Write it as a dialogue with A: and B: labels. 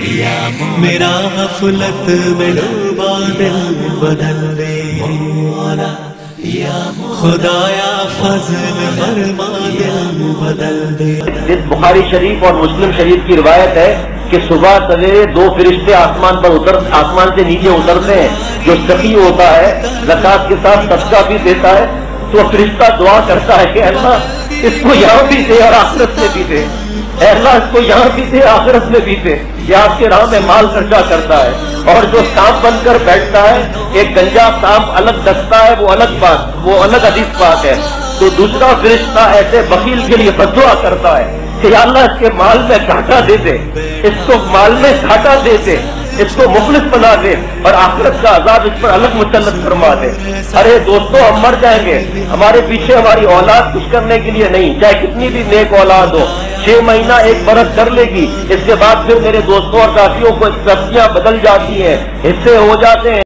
A: میرا غفلت میں ڈوبا دل بدل دے خدایا فضل فرما دل بدل دے.
B: جس بخاری شریف اور مسلم شریف کی روایت ہے کہ صبح سویرے دو فرشتے آسمان سے نیچے اترتے ہیں. جو سخی ہوتا ہے زکات کے ساتھ صدقہ بھی دیتا ہے تو فرشتہ دعا کرتا ہے کہ اللہ اس کو یہاں بھی دے اور آخرت میں بھی دے. اے اللہ اس کو یہاں بھی دے آخرت میں بھی دے. یہ آپ کے راہ میں مال خرچہ کرتا ہے. اور جو سانپ بن کر بیٹھتا ہے ایک گنجا سانپ الگ ڈستا ہے وہ الگ بات، وہ الگ حدیث بات ہے. تو دوسرا فرشتہ ایسے بخیل کے لیے بددعا کرتا ہے کہ یا اللہ اس کے مال میں گھاٹا دے دے، اس کو مال میں گھاٹا دے دے، اس کو مفلس بنا دے اور آخرت کا عذاب اس پر الگ مسلط فرما دے. ارے دوستو ہم مر جائیں گے، ہمارے پیچھے ہماری اولاد کچھ کرنے کے لیے نہیں، چاہے کتنی بھی نیک اولاد ہو. 6 مہینہ 1 برس کر لے گی، اس کے بعد پھر میرے دوستوں اور ساتھیوں کو سبزیاں بدل جاتی ہیں، حصے ہو جاتے ہیں.